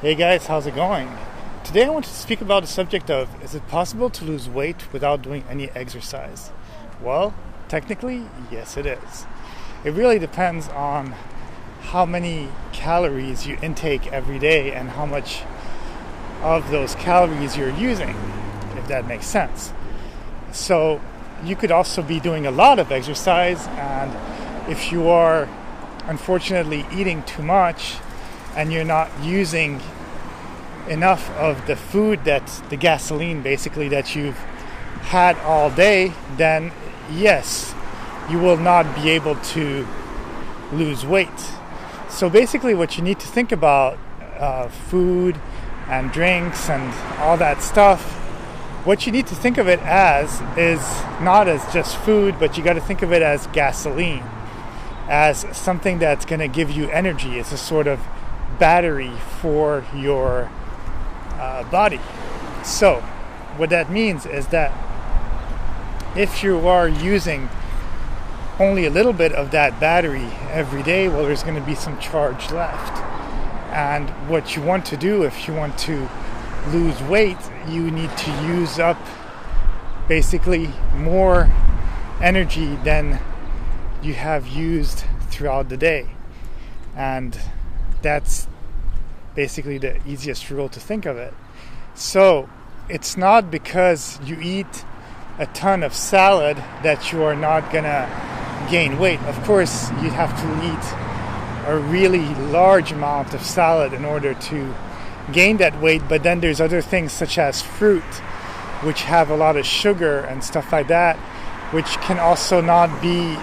Hey guys, how's it going? Today I want to speak about the subject of, is it possible to lose weight without doing any exercise? Well, technically, yes it is. It really depends on how many calories you intake every day and how much of those calories you're using, if that makes sense. So you could also be doing a lot of exercise, and if you are unfortunately eating too much and you're not using enough of the food, that's the gasoline basically that you've had all day, then yes, you will not be able to lose weight. So basically what you need to think about food and drinks and all that stuff, what you need to think of it as is not as just food, but you got to think of it as gasoline, as something that's going to give you energy. It's a sort of battery for your body. So what that means is that if you are using only a little bit of that battery every day, well, there's going to be some charge left. And what you want to do if you want to lose weight, you need to use up basically more energy than you have used throughout the day. And that's basically the easiest rule to think of it. So it's not because you eat a ton of salad that you are not gonna gain weight. Of course, you'd have to eat a really large amount of salad in order to gain that weight, but then there's other things such as fruit, which have a lot of sugar and stuff like that, which can also not be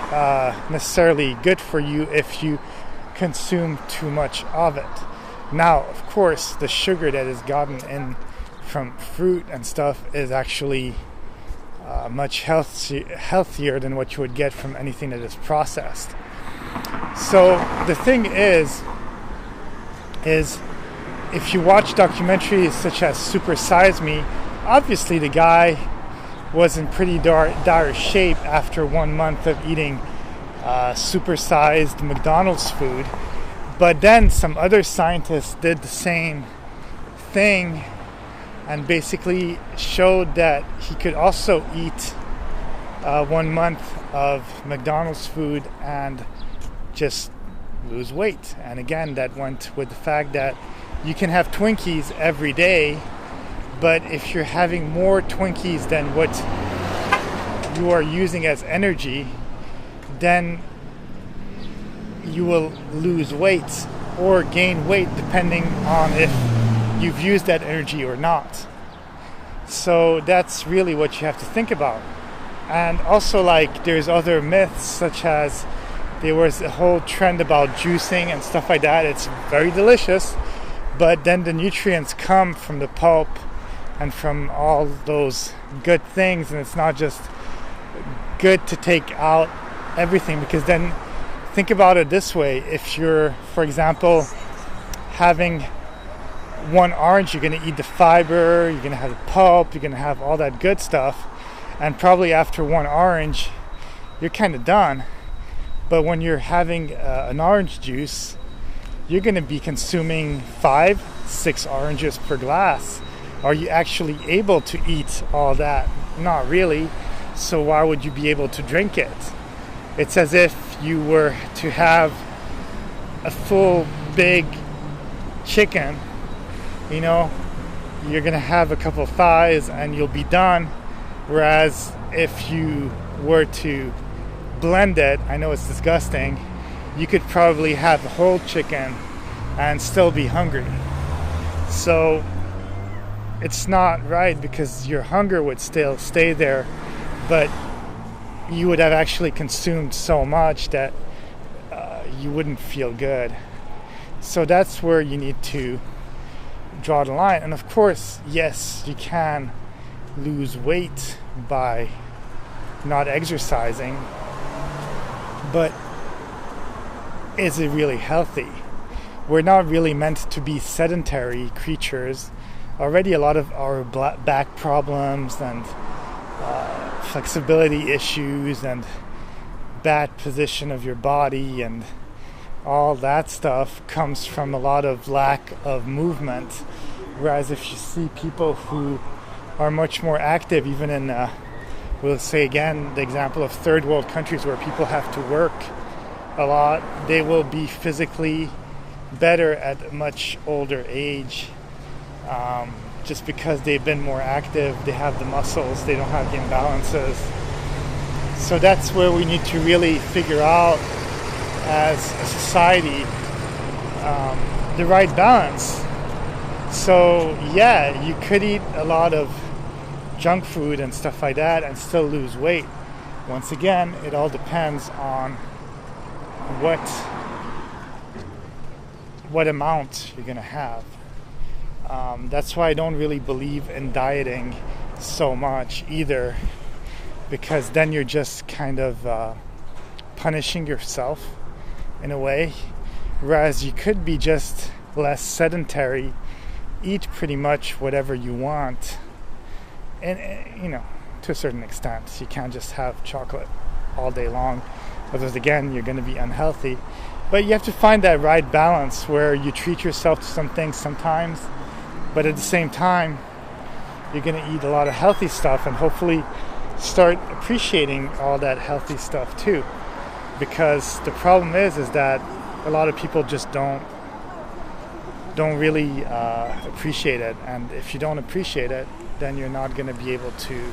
necessarily good for you if you consume too much of it. Now, of course, the sugar that is gotten in from fruit and stuff is actually much healthier than what you would get from anything that is processed. So the thing is if you watch documentaries such as Super Size Me, obviously the guy was in pretty dire shape after 1 month of eating supersized McDonald's food. But then some other scientists did the same thing and basically showed that he could also eat 1 month of McDonald's food and just lose weight. And again, that went with the fact that you can have Twinkies every day, but if you're having more Twinkies than what you are using as energy, then you will lose weight or gain weight depending on if you've used that energy or not. So that's really what you have to think about. And also, like, there's other myths, such as there was a whole trend about juicing and stuff like that. It's very delicious, but then the nutrients come from the pulp and from all those good things, and it's not just good to take out everything, because then think about it this way. If you're, for example, having one orange, you're going to eat the fiber, you're going to have the pulp, you're going to have all that good stuff, and probably after one orange you're kind of done. But when you're having an orange juice, you're going to be consuming 5-6 oranges per glass. Are you actually able to eat all that? Not really. So why would you be able to drink it? It's as if you were to have a full big chicken, you know, you're going to have a couple of thighs and you'll be done. Whereas if you were to blend it, I know it's disgusting, you could probably have a whole chicken and still be hungry. So it's not right, because your hunger would still stay there, but you would have actually consumed so much that you wouldn't feel good. So that's where you need to draw the line. And of course, yes, you can lose weight by not exercising, but is it really healthy? We're not really meant to be sedentary creatures. Already a lot of our back problems and flexibility issues and bad position of your body and all that stuff comes from a lot of lack of movement. Whereas if you see people who are much more active, even in, we'll say again, the example of third world countries where people have to work a lot, they will be physically better at a much older age, just because they've been more active, they have the muscles, they don't have the imbalances. So that's where we need to really figure out as a society the right balance. So yeah, you could eat a lot of junk food and stuff like that and still lose weight. Once again, it all depends on what amount you're gonna have. That's why I don't really believe in dieting so much either, because then you're just kind of punishing yourself in a way, whereas you could be just less sedentary, eat pretty much whatever you want, and to a certain extent. You can't just have chocolate all day long, because again, you're going to be unhealthy. But you have to find that right balance where you treat yourself to some things sometimes, but at the same time, you're going to eat a lot of healthy stuff and hopefully start appreciating all that healthy stuff too. Because the problem is that a lot of people just don't really appreciate it. And if you don't appreciate it, then you're not going to be able to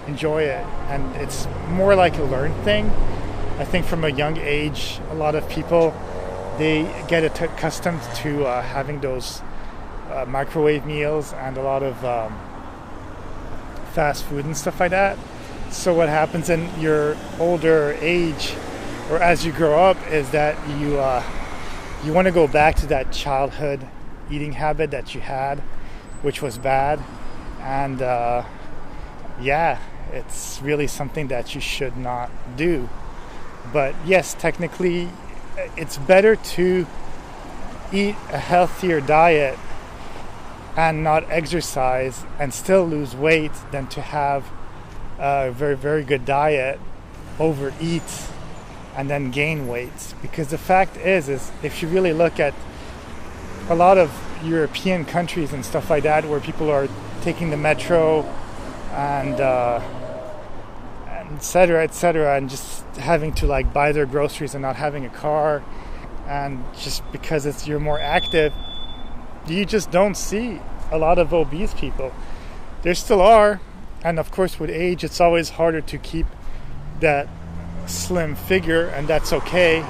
enjoy it. And it's more like a learned thing. I think from a young age, a lot of people, they get accustomed to having those microwave meals and a lot of fast food and stuff like that. So what happens in your older age, or as you grow up, is that you want to go back to that childhood eating habit that you had, which was bad. And yeah, it's really something that you should not do. But yes, technically, it's better to eat a healthier diet and not exercise and still lose weight than to have a very, very good diet, overeat, and then gain weight. Because the fact is if you really look at a lot of European countries and stuff like that, where people are taking the metro and et cetera, and just having to like buy their groceries and not having a car, and just because you're more active, you just don't see a lot of obese people. There still are, and of course with age it's always harder to keep that slim figure, and that's okay.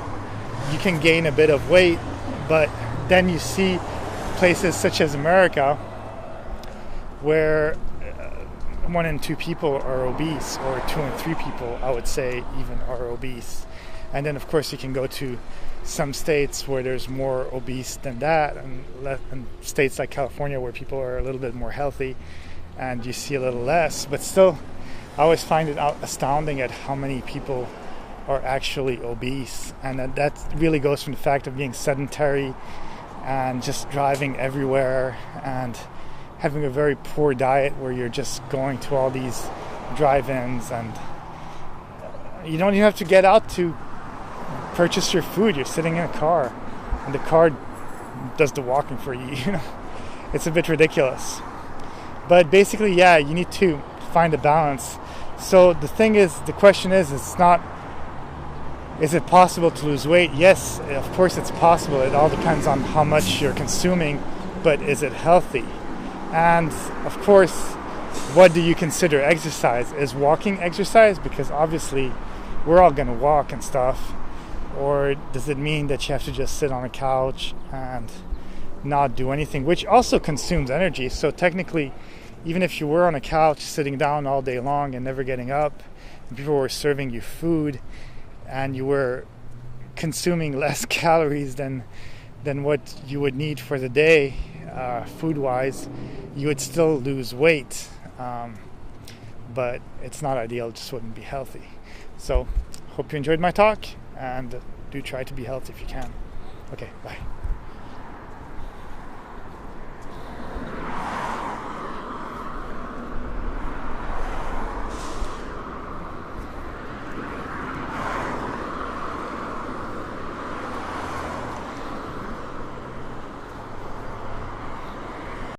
You can gain a bit of weight, but then you see places such as America where 1 in 2 people are obese, or 2 in 3 people, I would say, even are obese. And then of course you can go to some states where there's more obese than that, and states like California where people are a little bit more healthy and you see a little less. But still, I always find it astounding at how many people are actually obese, and that really goes from the fact of being sedentary and just driving everywhere and having a very poor diet where you're just going to all these drive-ins, and you don't even have to get out to purchase your food. You're sitting in a car and the car does the walking for you. It's a bit ridiculous. But basically, yeah, you need to find a balance. So the thing is, the question is not, is it possible to lose weight? Yes, of course it's possible. It all depends on how much you're consuming, but is it healthy? And of course, what do you consider exercise? Is walking exercise? Because obviously we're all going to walk and stuff. Or does it mean that you have to just sit on a couch and not do anything, which also consumes energy? So technically, even if you were on a couch sitting down all day long and never getting up, and people were serving you food and you were consuming less calories than what you would need for the day, food-wise, you would still lose weight. But it's not ideal, it just wouldn't be healthy. So, hope you enjoyed my talk, and do try to be healthy if you can. Okay, bye.